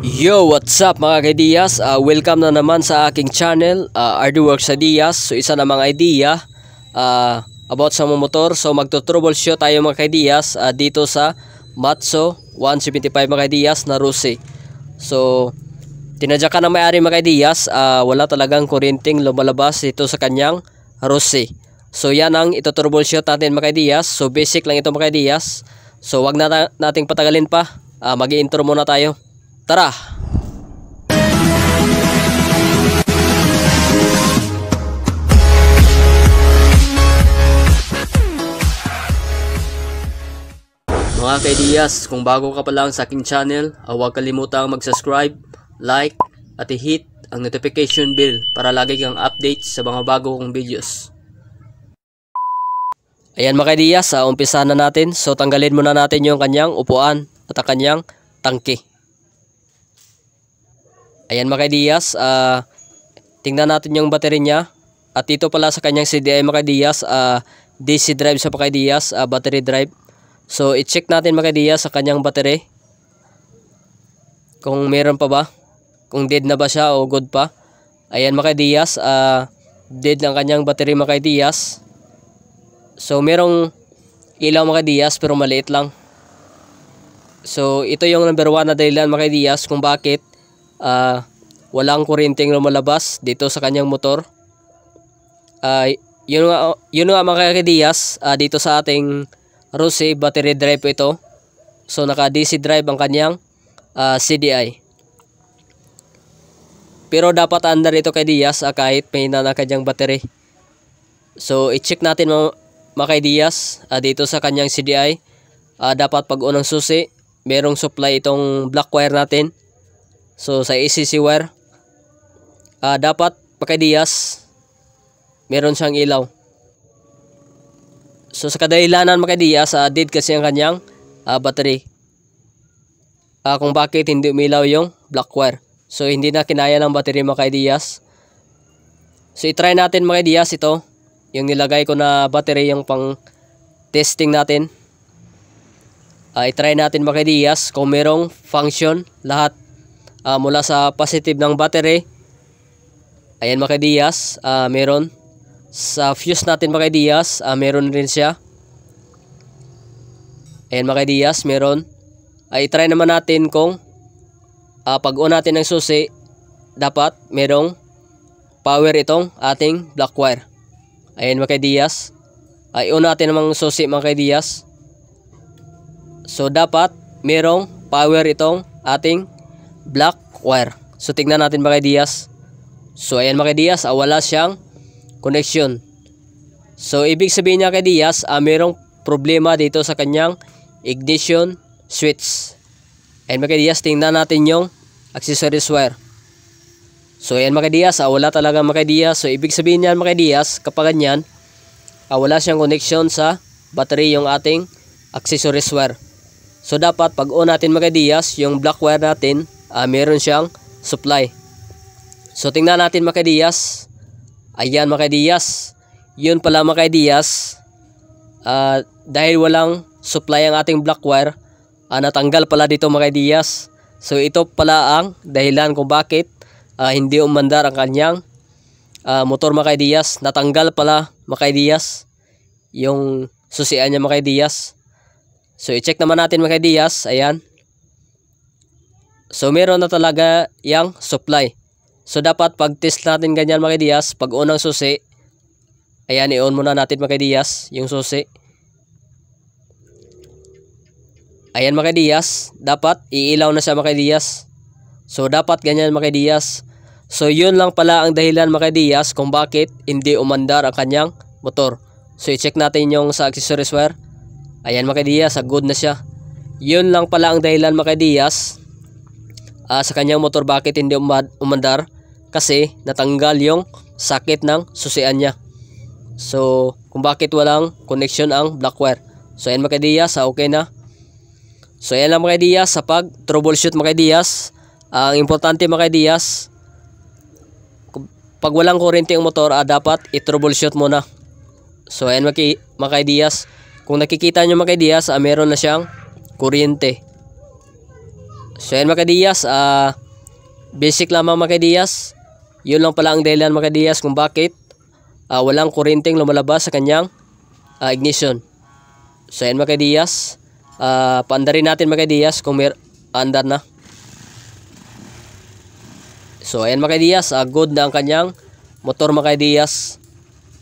Yo, what's up mga kaidiyas? Welcome na naman sa aking channel, RDWorks Ideas. So isa na mga idea about sa mga motor. So magto-troubleshoot tayo mga kaidiyas dito sa Matso 175 mga kaidiyas na Rusi. So tinadyakan ng may-ari mga kaidiyas, wala talagang kuryenteng lumalabas dito sa kanyang Rusi. So yan ang ito-troubleshoot natin mga kaidiyas. So basic lang ito mga kaidiyas. So wag na nating patagalin pa, mag-i-intro muna tayo. Tara! Mga kaidiyas, kung bago ka pa lang sa aking channel, huwag kalimutang mag-subscribe, like, at i-hit ang notification bell para lagi kang update sa mga bago kong videos. Ayan mga kaidiyas, umpisahan na natin. So tanggalin muna natin yung kanyang upuan at ang kanyang tangke. Ayan mga kaidiyas, tingnan natin yung battery niya. At dito pala sa kanyang CDI mga kaidiyas, DC drive sa mga kaidiyas, battery drive. So i-check natin mga kaidiyas sa kanyang battery kung meron pa ba, kung dead na ba siya o good pa. Ayan mga kaidiyas, dead ang kanyang battery mga kaidiyas. So merong ilaw mga kaidiyas pero maliit lang. So ito yung number 1 na dahilan mga kaidiyas kung bakit walang kuryenteng lumalabas dito sa kanyang motor. Yun nga mga kaidiyas, dito sa ating Rusi battery drive po ito. So naka DC drive ang kanyang CDI. Pero dapat under ito kaidiyas, kahit may nanakadyang battery. So i-check natin mga kaidiyas, dito sa kanyang CDI. Dapat pag unang susi, merong supply itong black wire natin. So sa ACC wire, dapat mga kaidiyas, meron siyang ilaw. So sa kadahilanan mga kaidiyas, dead kasi ang kanyang battery. Kung bakit hindi umilaw yung black wire. So hindi na kinaya ng battery mga kaidiyas. So i-try natin mga kaidiyas ito. Yung nilagay ko na battery, yung pang testing natin. I-try natin mga kaidiyas kung merong function lahat mula sa positive ng battery. Ayan mga kaidiyas, meron. Sa fuse natin mga kaidiyas, meron rin siya. Ayan mga kaidiyas, meron. I-try naman natin kung pag-on natin ng susi, dapat merong power itong ating black wire. Ayan mga kaidiyas, i-on natin namang susi mga kaidiyas. So dapat merong power itong ating black wire. So tingnan natin mga kaidiyas. So ayan mga kaidiyas, wala siyang connection. So ibig sabihin niya kaidiyas, merong problema dito sa kanyang ignition switch. Ayan mga kaidiyas, tingnan natin yung accessories wire. So ayan mga kaidiyas, wala talaga mga kaidiyas. So ibig sabihin niyan mga kaidiyas, kapag ganyan, wala siyang connection sa battery yung ating accessories wire. So dapat pag on natin mga kaidiyas, yung black wire natin, meron siyang supply. So tingnan natin mga kaidiyas. Ayan mga kaidiyas, yun pala mga kaidiyas, dahil walang supply ang ating black wire, natanggal pala dito mga kaidiyas. So ito pala ang dahilan kung bakit hindi umandar ang kanyang motor mga kaidiyas. Natanggal pala mga kaidiyas yung susian niya mga kaidiyas. So i-check naman natin mga kaidiyas. Ayan. So meron na talaga yung supply. So dapat pag test natin ganyan mga kaidiyas, pag unang susi, ayan, i-on muna natin mga kaidiyas yung susi. Ayan mga kaidiyas, dapat iilaw na siya mga kaidiyas. So dapat ganyan mga kaidiyas. So yun lang pala ang dahilan mga kaidiyas kung bakit hindi umandar ang kanyang motor. So i-check natin yung sa accessories wire. Ayan mga kaidiyas, good na siya. Yun lang pala ang dahilan mga kaidiyas sa kanyang motor bakit hindi umandar. Kasi natanggal yung sakit ng susian niya. So kung bakit walang connection ang black wire. So ayan mga kaidiyas, okay na. So ayan lang mga kaidiyas sa pag troubleshoot mga kaidiyas. Ang importante mga kaidiyas, pag walang kuryente ang motor, dapat i-troubleshoot muna. So ayan mga kaidiyas, kung nakikita nyo mga kaidiyas, meron na siyang kuryente. So yan mga ka-Diaz, basic lamang mga ka-Diaz. Yun lang pala ang dahilan mga ka-Diaz kung bakit walang kuryenteng lumalabas sa kanyang ignition. So yan mga ka-Diaz, paandarin natin mga ka-Diaz kung may andar na. So ayan mga ka-Diaz, good na ang kanyang motor mga ka-Diaz.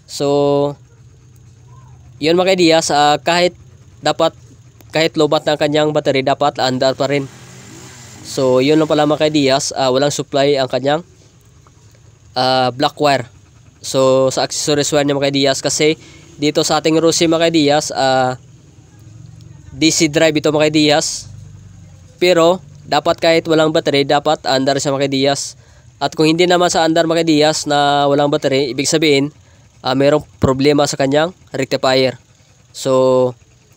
So yun mga ka-Diaz, kahit lobat na ang kanyang battery, dapat andar pa rin. So yun lang pala mga ka-Diaz, walang supply ang kanyang black wire. So sa accessories wire niya mga ka-Diaz, kasi dito sa ating Rusi mga ka-Diaz, DC drive ito mga ka-Diaz. Pero dapat kahit walang battery, dapat andar siya mga ka-Diaz. At kung hindi naman sa andar mga ka-Diaz na walang battery, ibig sabihin mayroong problema sa kanyang rectifier. So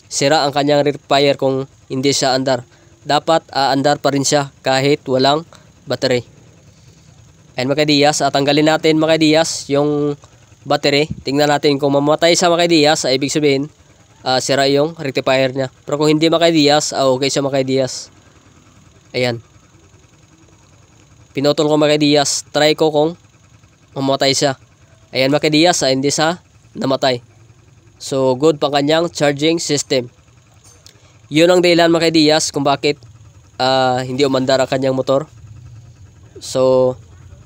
sira ang kanyang rectifier kung hindi siya andar. Dapat andar pa rin siya kahit walang battery. Ayan mga ka-Diaz, tanggalin natin mga ka-Diaz yung battery. Tingnan natin kung mamatay siya mga ka-Diaz, ibig sabihin sira yung rectifier niya. Pero kung hindi mga ka-Diaz, okay siya mga ka-Diaz. Ayan. Pinutol ko mga ka-Diaz. Try ko kung mamatay siya. Ayan mga ka-Diaz, hindi siya namatay. So good pang kanyang charging system. Yun ang dahilan mga ka-Diaz kung bakit hindi umandar ang kanyang motor. So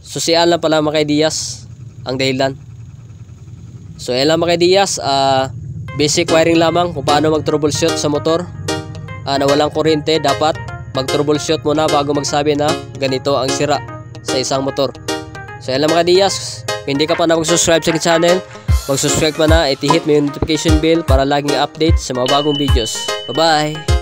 susian lang pala mga ka-Diaz ang dahilan. So yan lang mga ka-Diaz, basic wiring lamang kung paano mag-troubleshoot sa motor na walang kuryente. Dapat mag-troubleshoot muna bago magsabi na ganito ang sira sa isang motor. So yan lang mga ka-Diaz, kung hindi ka pa na mag-subscribe sa channel, mag-subscribe pa na at i-hit mo yung notification bell para laging update sa mga bagong videos. Bye bye!